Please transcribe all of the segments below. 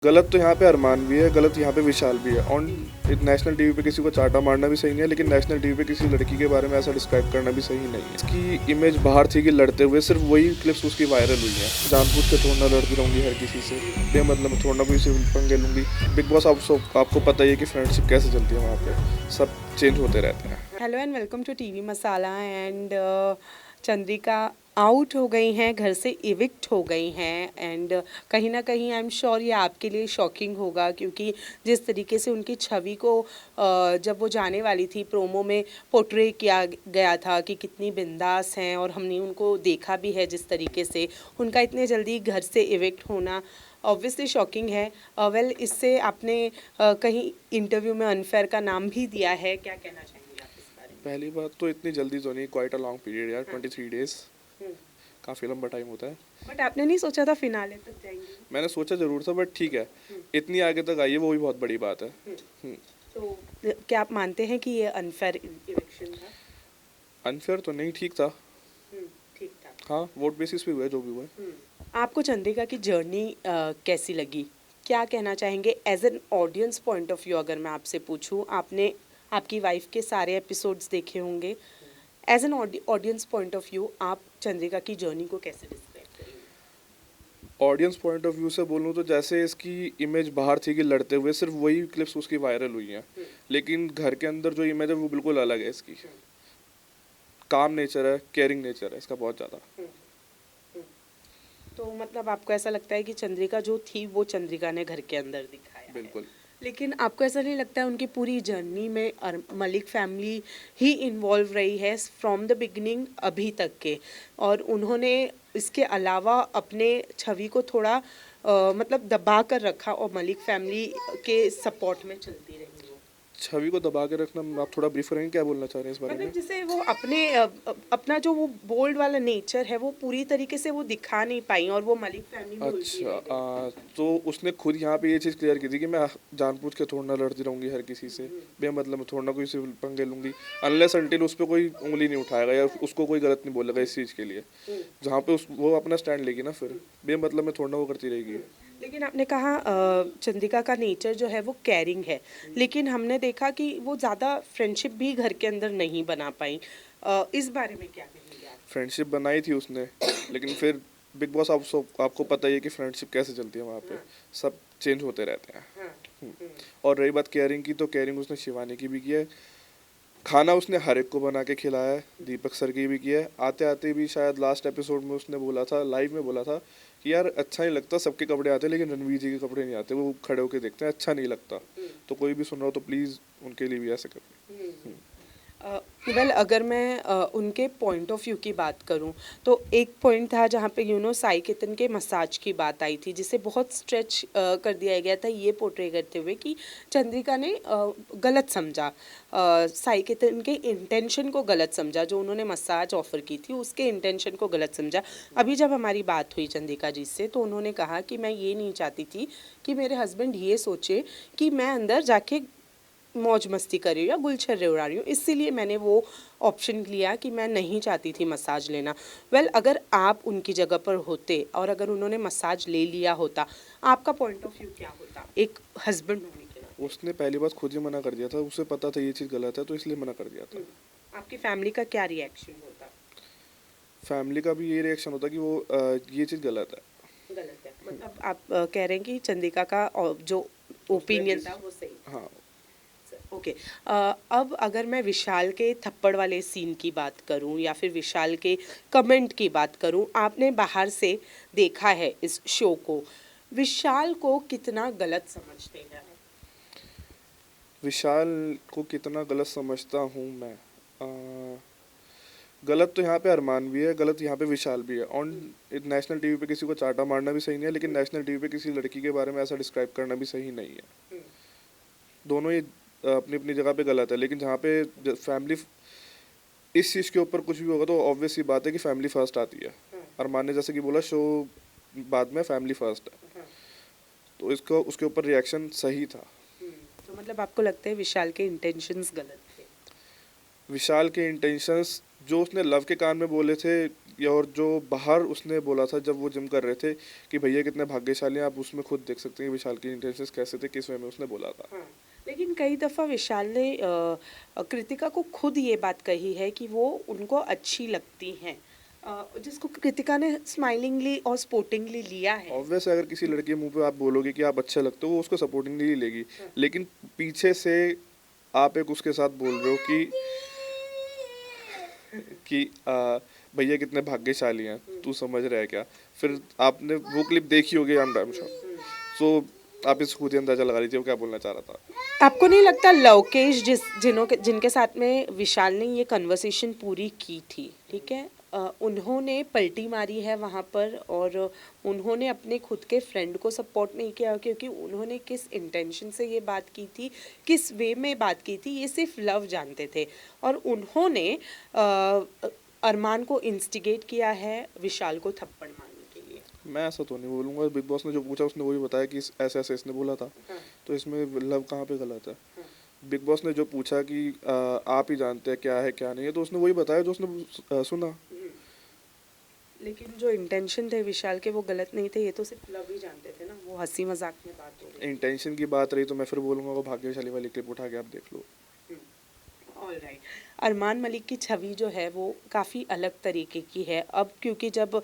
गलत तो यहाँ पे अरमान भी है, गलत यहाँ पे विशाल भी है। ऑन नेशनल टीवी पे किसी को चाटा मारना भी सही नहीं है, लेकिन नेशनल टीवी पे किसी लड़की के बारे में ऐसा डिस्क्राइब करना भी सही नहीं है। इसकी इमेज बाहर थी कि लड़ते हुए, सिर्फ वही क्लिप्स उसकी वायरल हुई है। जानबूझ के थोड़ा ना लड़ती रहूँगी हर किसी से, बेमतलब थोड़ा ना कोई से पंगे लूँगी। बिग बॉस आपको पता ही है कि फ्रेंडशिप कैसे चलती है वहाँ पे, सब चेंज होते रहते हैं। Hello and welcome to TV Masala and Chandrika out हो गई हैं, घर से इविक्ट हो गई हैं एंड कहीं ना कहीं आई एम श्योर ये आपके लिए शॉकिंग होगा, क्योंकि जिस तरीके से उनकी छवि को जब वो जाने वाली थी प्रोमो में पोर्ट्रे किया गया था कि कितनी बिंदास हैं, और हमने उनको देखा भी है जिस तरीके से उनका इतने जल्दी घर से इविक्ट होना ऑब्वियसली शॉकिंग है। वेल इससे आपने कहीं इंटरव्यू में अनफेयर का नाम भी दिया है, क्या कहना चाहेंगे आप इस बारे में? पहली बात तो इतनी जल्दी तो नहीं, क्वाइट अ लॉन्ग पीरियड यार, 23 डेज काफ़ी लंबा टाइम होता है। बट आपने नहीं सोचा था फिनाले तक जाएंगे? मैंने सोचा ज़रूर था, बट ठीक है, इतनी आगे तक आई है वो भी बहुत बड़ी बात है। तो क्या आप मानते हैं कि ये अनफेयर इलेक्शन था? अनफेयर तो नहीं, ठीक था। ठीक था। हाँ, वोट बेसिस पे हुआ है जो भी हुआ है। आपको चंद्रिका की जर्नी कैसी लगी? क्या कहना चाहेंगे as an audience point of view? अगर मैं आपसे पूछूं, आपने आपकी वाइफ के सारे एपिसोड्स देखे होंगे, as an audience point of view आप चंद्रिका की जर्नी को कैसे डिस्क्राइब करेंगे? ऑडियंस पॉइंट ऑफ व्यू से बोलूँ तो जैसे इसकी इमेज बाहर थी कि लड़ते हुए, सिर्फ वही क्लिप्स उसकी वायरल हुई हैं, लेकिन घर के अंदर जो इमेज है वो बिल्कुल अलग है इसकी। काम नेचर है, केयरिंग नेचर है इसका बहुत ज़्यादा। तो मतलब आपको ऐसा लगता है कि चंद्रिका जो थी वो चंद्रिका ने घर के अंदर दिखाया है। बिल्कुल। लेकिन आपको ऐसा नहीं लगता है उनकी पूरी जर्नी में मलिक फैमिली ही इन्वॉल्व रही है फ्रॉम द बिगिनिंग अभी तक के, और उन्होंने इसके अलावा अपने छवि को थोड़ा मतलब दबा कर रखा और मलिक फैमिली के सपोर्ट में चलती रही वो? छवि को दबा के रखना, आप थोड़ा ब्रीफ करेंगे, क्या बोलना चाह रहे हैं इस बारे मतलब में? जैसे वो अपने अपना जो वो बोल्ड वाला नेचर है वो पूरी तरीके से वो दिखा नहीं पाई, और वो मलिक फैमिली में उलझी अच्छा, रह गई। तो उसने खुद यहाँ पे ये चीज़ क्लियर की थी कि मैं जानबूझ के थोड़ा ना लड़ती रहूँगी हर किसी से, बेमतलब थोड़ा ना कोई से पंगे लूँगी, अनलेस अनटिल उस पर कोई उंगली नहीं उठाएगा या उसको कोई गलत नहीं बोलेगा इस चीज़ के लिए। जहाँ पे वो अपना स्टैंड लेगी ना, फिर बेमतलब में थोड़ा ना वो करती रहेगी। लेकिन आपने कहा चंद्रिका का नेचर जो है वो केयरिंग है, लेकिन हमने देखा कि वो ज़्यादा फ्रेंडशिप भी घर के अंदर नहीं बना पाई। इस बारे में क्या कहेंगे आप? फ्रेंडशिप बनाई थी उसने, लेकिन फिर बिग बॉस आपको पता ही है कि फ्रेंडशिप कैसे चलती है वहाँ पे, सब चेंज होते रहते हैं। और रही बात केयरिंग की, तो केयरिंग उसने शिवानी की भी की है, खाना उसने हर एक को बना के खिलाया है, दीपक सर की भी किया है। आते आते भी शायद लास्ट एपिसोड में उसने बोला था, लाइव में बोला था कि यार अच्छा नहीं लगता, सबके कपड़े आते हैं लेकिन रणवीर जी के कपड़े नहीं आते, वो खड़े होके देखते हैं, अच्छा नहीं लगता। तो कोई भी सुन रहा हो तो प्लीज़ उनके लिए भी ऐसे करें। वेल अगर मैं उनके पॉइंट ऑफ व्यू की बात करूं, तो एक पॉइंट था जहां पे साई कितन के मसाज की बात आई थी, जिसे बहुत स्ट्रेच कर दिया गया था ये पोर्ट्रे करते हुए कि चंद्रिका ने गलत समझा, साई कितन के इंटेंशन को गलत समझा, जो उन्होंने मसाज ऑफर की थी उसके इंटेंशन को गलत समझा। अभी जब हमारी बात हुई चंद्रिका जी से, तो उन्होंने कहा कि मैं ये नहीं चाहती थी कि मेरे हस्बैंड ये सोचे कि मैं अंदर जाके मौज मस्ती कर रही हूँ या गुलछर्रे उड़ा रही हूँ, इसीलिए मैंने वो ऑप्शन लिया कि मैं नहीं चाहती थी मसाज लेना। वेल अगर आप उनकी जगह पर होते और अगर उन्होंने मसाज ले लिया होता, आपका पॉइंट ऑफ व्यू क्या होता एक हस्बैंड होने के नाते? उसने पहली बात खुद ही मना कर दिया था, उसे पता था ये चीज़ गलत है तो इसलिए मना कर दिया था। आपकी फैमिली का क्या रिएक्शन होता? फैमिली का भी ये रिएक्शन होता कि वो ये चीज़ गलत है। गलत है मतलब आप कह रहे हैं कि चंद्रिका का जो ओपिनियन था वो सही? हाँ। ओके। अब अगर मैं विशाल के थप्पड़ वाले सीन की बात करूं या फिर विशाल के कमेंट की बात करूं, आपने बाहर से देखा है इस शो को, विशाल को कितना गलत समझते हैं? विशाल को कितना गलत समझता हूँ मैं? गलत तो यहाँ पे अरमान भी है, गलत यहाँ पे विशाल भी है। ऑन नेशनल टीवी पे किसी को चाटा मारना भी सही नहीं है, लेकिन नेशनल टीवी पे किसी लड़की के बारे में ऐसा डिस्क्राइब करना भी सही नहीं है। दोनों ही अपनी अपनी जगह पे गलत है, लेकिन जहाँ पे फैमिली, इस चीज़ के ऊपर कुछ भी होगा तो ऑब्वियस सी बात है कि फैमिली फर्स्ट आती है। अरमान ने जैसे कि बोला, शो बाद में फैमिली फर्स्ट है, तो इसको उसके ऊपर रिएक्शन सही था। तो मतलब आपको लगता है विशाल के इंटेंशंस गलत थे? विशाल के इंटेंशंस जो उसने लव के कान में बोले थे, या और जो बाहर उसने बोला था जब वो जिम कर रहे थे कि भैया कितने भाग्यशाली हैं, आप उसमें खुद देख सकते हैं विशाल की इंटेंशंस कैसे थे, किस वे में उसने बोला था। हाँ, लेकिन कई दफ़ा विशाल ने कृतिका को खुद ये बात कही है कि वो उनको अच्छी लगती हैं, जिसको कृतिका ने स्माइलिंगली और स्पोर्टिंगली लिया है। ऑब्वियस है, अगर किसी लड़के के मुंह पे आप बोलोगे कि आप अच्छे लगते हो वो उसको सपोर्टिंग नहीं लेगी, लेकिन पीछे से आप एक उसके साथ बोल रहे हो कि भैया कितने भाग्यशाली हैं, तू समझ रहा है क्या। फिर आपने वो क्लिप देखी होगी, आई एम श्योर, सो आप इस खुद ही अंदाजा लगा लीजिए वो क्या बोलना चाह रहा था। आपको नहीं लगता लवकेश जिनके साथ में विशाल ने ये कन्वर्सेशन पूरी की थी, ठीक है, उन्होंने पलटी मारी है वहाँ पर, और उन्होंने अपने खुद के फ्रेंड को सपोर्ट नहीं किया, क्योंकि उन्होंने किस इंटेंशन से ये बात की थी, किस वे में बात की थी, ये सिर्फ लव जानते थे, और उन्होंने अरमान को इंस्टिगेट किया है विशाल को थप्पड़ मारने के लिए। मैं ऐसा तो नहीं बोलूँगा, बिग बॉस ने जो पूछा उसने वही बताया कि ऐसे ऐसे इसने बोला था, तो इसमें लव कहाँ पे गलत है। बिग बॉस ने जो पूछा कि आप ही जानते हैं क्या है क्या नहीं है, तो उसने वही बताया जो उसने सुना। लेकिन जो इंटेंशन थे विशाल के वो गलत नहीं थे, ये तो सिर्फ लव ही जानते थे ना, वो हंसी मजाक में बात हो रही। इंटेंशन की बात रही तो मैं फिर बोलूँगा वो भाग्यशाली वाली क्लिप उठा के आप देख लो। ऑलराइट, अरमान मलिक की छवि जो है वो काफ़ी अलग तरीके की है अब, क्योंकि जब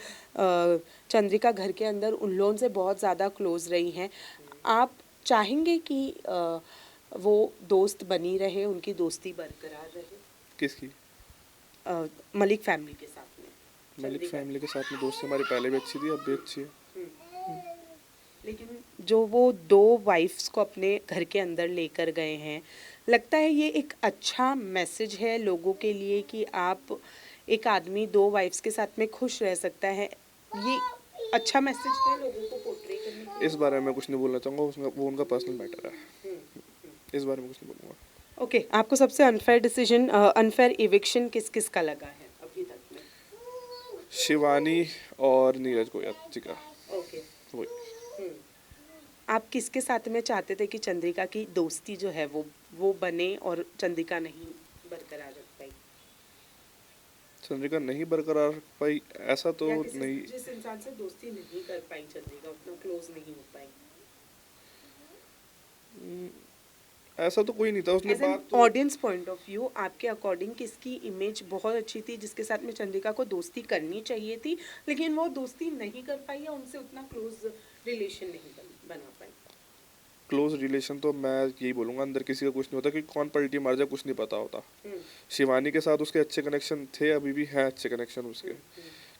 चंद्रिका घर के अंदर उन लोगों से बहुत ज़्यादा क्लोज रही हैं, आप चाहेंगे कि वो दोस्त बनी रहे, उनकी दोस्ती बरकरार रहे किसकी? मलिक फैमिली के साथ में? मलिक चंद्रिका फैमिली के साथ में दोस्ती हमारी पहले भी अच्छी थी, अब भी अच्छी है। लेकिन जो वो दो वाइफ्स को अपने घर के अंदर लेकर गए हैं, लगता है ये एक अच्छा मैसेज है लोगों के लिए कि आप, एक आदमी दो वाइफ्स के साथ में खुश रह सकता है, ये अच्छा मैसेज है लोगों को पोर्ट्रे करने के लिए? इस बारे में कुछ नहीं बोलना चाहूँगा, उसमें वो उनका पर्सनल मैटर है, इस बारे में कुछ नहीं बोलूँगा। ओके, आपको सबसे अनफेयर डिसीजन, अनफेयर इविक्शन किस किस का लगा है अभी तक में? शिवानी और नीरज गोयल जी का। ओके, वही। आप किसके साथ में चाहते थे कि चंद्रिका की दोस्ती जो है वो बने और चंद्रिका नहीं बरकरार रख पाई? चंद्रिका नहीं बरकरार रख पाई ऐसा तो या नहीं। जिस इंसान से दोस्ती नहीं कर पाई चंद्रिका, उतना क्लोज नहीं हो पाई? ऐसा तो कोई नहीं था, उसने एज एन बात तो ऑडियंस पॉइंट ऑफ व्यू, आपके अकॉर्डिंग किसकी इमेज बहुत अच्छी थी, जिसके साथ में चंद्रिका को दोस्ती करनी चाहिए थी लेकिन वो दोस्ती नहीं कर पाई या उनसे उतना क्लोज रिलेशन नहीं बना पाई? क्लोज रिलेशन तो मैं यही बोलूँगा अंदर किसी का कुछ नहीं होता, कि कौन पलटी मार जाए कुछ नहीं पता होता। शिवानी के साथ उसके अच्छे कनेक्शन थे, अभी भी हैं अच्छे कनेक्शन उसके,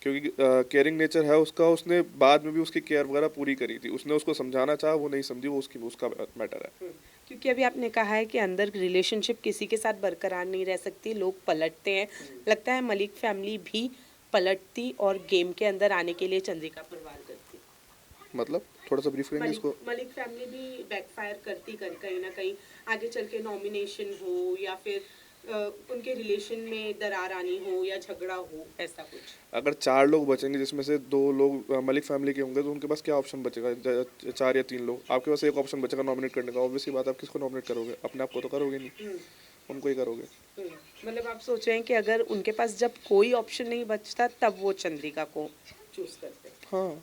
क्योंकि केयरिंग नेचर है उसका। उसने बाद में भी उसकी केयर वगैरह पूरी करी थी, उसने उसको समझाना चाहा, वो नहीं समझी, वो उसका मैटर है। क्योंकि अभी आपने कहा है कि अंदर रिलेशनशिप किसी के साथ बरकरार नहीं रह सकती, लोग पलटते हैं, लगता है मलिक फैमिली भी पलटती और गेम के अंदर आने के लिए चंद्रिका पर वार करती। मतलब थोड़ा सा ब्रीफ करेंगे इसको। मलिक फैमिली भी बैकफायर करती कहीं ना कहीं, आगे चल के नॉमिनेशन हो या फिर उनके रिलेशन में दरार आनी हो या झगड़ा हो, ऐसा कुछ। अगर 4 लोग बचेंगे जिसमें से 2 लोग मलिक फैमिली के होंगे, तो उनके पास क्या ऑप्शन बचेगा? 4 या 3 लोग, आपके पास एक ऑप्शन बचेगा नॉमिनेट करने का। ऑब्वियसली बात, आप किसको नॉमिनेट करोगे? अपने आप को तो करोगे नहीं, उनको ही करोगे। मतलब आप सोच रहे हैं कि अगर उनके पास जब कोई ऑप्शन नहीं बचता तब वो चंद्रिका को चूज करते? हाँ,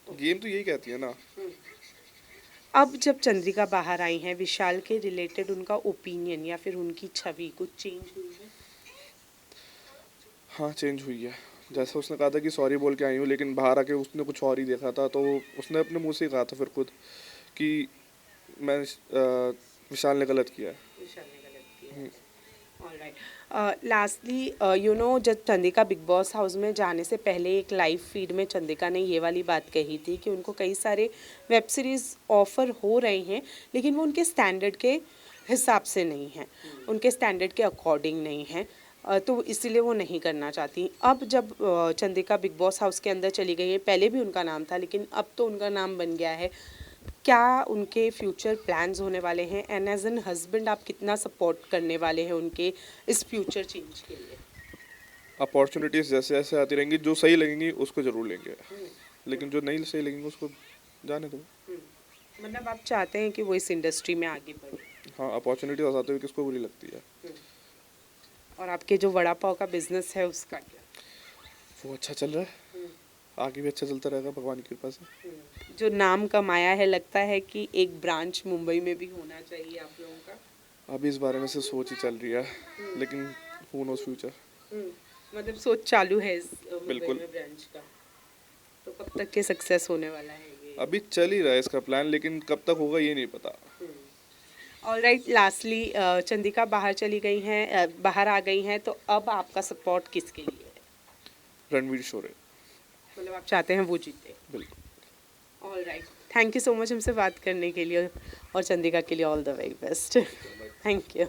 गेम तो यही कहती है ना। अब जब चंद्रिका बाहर आई हैं, विशाल के रिलेटेड उनका ओपिनियन या फिर उनकी छवि कुछ चेंज हुई है? हाँ, चेंज हुई है। जैसे उसने कहा था कि सॉरी बोल के आई हूँ, लेकिन बाहर आके उसने कुछ और ही देखा था, तो उसने अपने मुंह से ही कहा था फिर खुद कि मैं विशाल ने गलत किया है। विशाल ने गलत किया। ऑलराइट, लास्टली यू नो, जब चंद्रिका बिग बॉस हाउस में जाने से पहले एक लाइव फीड में चंद्रिका ने ये वाली बात कही थी कि उनको कई सारे वेब सीरीज़ ऑफर हो रहे हैं लेकिन वो उनके स्टैंडर्ड के हिसाब से नहीं हैं, उनके स्टैंडर्ड के अकॉर्डिंग नहीं हैं, तो इसीलिए वो नहीं करना चाहती। अब जब चंद्रिका बिग बॉस हाउस के अंदर चली गई है, पहले भी उनका नाम था लेकिन अब तो उनका नाम बन गया है, क्या उनके फ्यूचर प्लान्स होने वाले हैं, एंड एज एन हस्बैंड आप कितना सपोर्ट करने वाले हैं उनके इस फ्यूचर चेंज के लिए? अपॉर्चुनिटीज़ जैसे जैसे आती रहेंगी, जो सही लगेंगी उसको ज़रूर लेंगे, लेकिन जो नहीं सही लगेंगी उसको जाने दो। मतलब आप चाहते हैं कि वो इस इंडस्ट्री में आगे बढ़े? हाँ, अपॉर्चुनिटीज़ आते हुए किसको बुरी लगती है। और आपके जो वड़ा पाव का बिजनेस है उसका क्या? वो अच्छा चल रहा है, आगे भी अच्छा चलता रहेगा भगवान की कृपा से। जो नाम कमाया है, लगता है कि एक ब्रांच मुंबई में भी होना चाहिए आप लोगों का? अभी इस बारे में से सोच ही चल रही है, लेकिन हु नोज फ्यूचर। मतलब सोच चालू है इस मुंबई बिल्कुल। में ब्रांच का। तो कब तक के सक्सेस होने वाला है ये? अभी चल ही रहा है इसका प्लान, लेकिन कब तक होगा ये नहीं पता। ऑलराइट, लास्टली चंदिका बाहर चली गई हैं, बाहर आ गई हैं, तो अब आपका सपोर्ट किसके लिए है? रणवीर शोरे। मतलब आप चाहते हैं वो जीते? बिल्कुल। Alright, thank you so much हमसे बात करने के लिए, और चंदिका के लिए all the very best. Thank you.